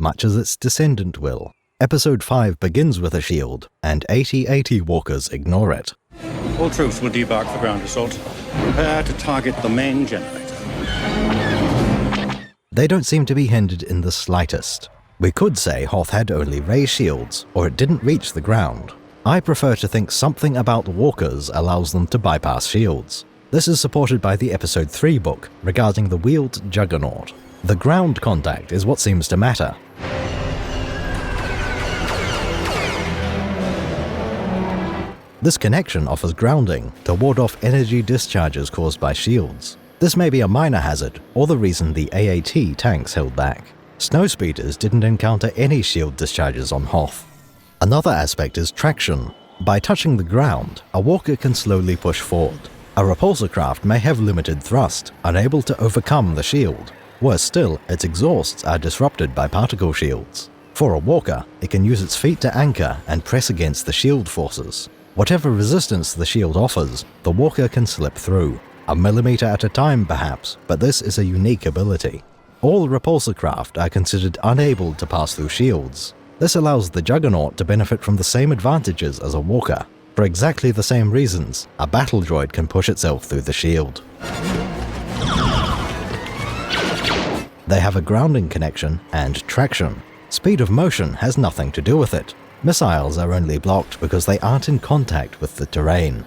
much as its descendant will. Episode 5 begins with a shield, and 80-80 walkers ignore it. All troops will debark for ground assault. Prepare to target the main generator. They don't seem to be hindered in the slightest. We could say Hoth had only ray shields, or it didn't reach the ground. I prefer to think something about walkers allows them to bypass shields. This is supported by the Episode 3 book regarding the wheeled juggernaut. The ground contact is what seems to matter. This connection offers grounding to ward off energy discharges caused by shields. This may be a minor hazard, or the reason the AAT tanks held back. Snowspeeders didn't encounter any shield discharges on Hoth. Another aspect is traction. By touching the ground, a walker can slowly push forward. A repulsor craft may have limited thrust, unable to overcome the shield. Worse still, its exhausts are disrupted by particle shields. For a walker, it can use its feet to anchor and press against the shield forces. Whatever resistance the shield offers, the walker can slip through. A millimeter at a time perhaps, but this is a unique ability. All repulsor craft are considered unable to pass through shields. This allows the Juggernaut to benefit from the same advantages as a walker. For exactly the same reasons, a battle droid can push itself through the shield. They have a grounding connection and traction. Speed of motion has nothing to do with it. Missiles are only blocked because they aren't in contact with the terrain.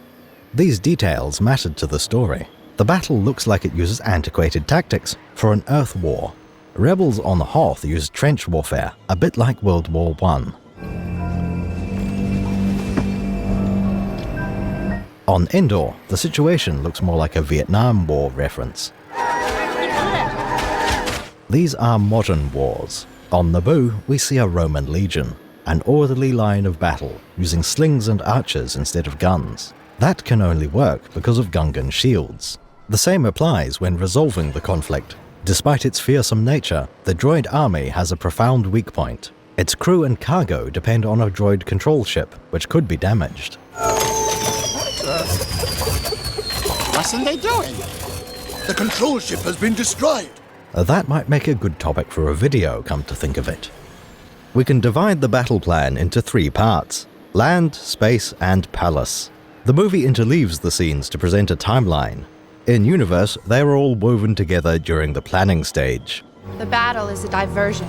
These details mattered to the story. The battle looks like it uses antiquated tactics for an Earth war. Rebels on Hoth used trench warfare, a bit like World War I. On Endor, the situation looks more like a Vietnam War reference. These are modern wars. On Naboo, we see a Roman legion, an orderly line of battle, using slings and archers instead of guns. That can only work because of Gungan shields. The same applies when resolving the conflict. Despite its fearsome nature, the droid army has a profound weak point. Its crew and cargo depend on a droid control ship, which could be damaged. What's they doing? The control ship has been destroyed. That might make a good topic for a video, come to think of it. We can divide the battle plan into 3 parts: land, space, and palace. The movie interleaves the scenes to present a timeline. In universe, they are all woven together during the planning stage. The battle is a diversion.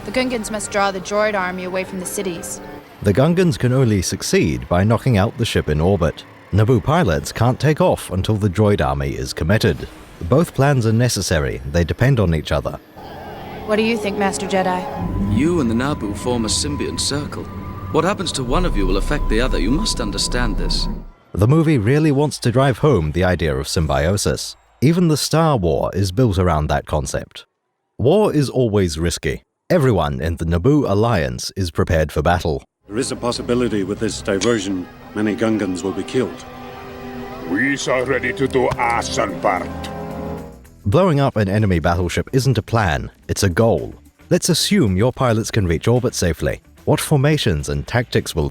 The Gungans must draw the droid army away from the cities. The Gungans can only succeed by knocking out the ship in orbit. Naboo pilots can't take off until the droid army is committed. Both plans are necessary, they depend on each other. What do you think, Master Jedi? You and the Naboo form a symbiont circle. What happens to one of you will affect the other. You must understand this. The movie really wants to drive home the idea of symbiosis. Even the Star War is built around that concept. War is always risky. Everyone in the Naboo alliance is prepared for battle. There is a possibility with this diversion, many Gungans will be killed. We are ready to do our part. Blowing up an enemy battleship isn't a plan, it's a goal. Let's assume your pilots can reach orbit safely. What formations and tactics will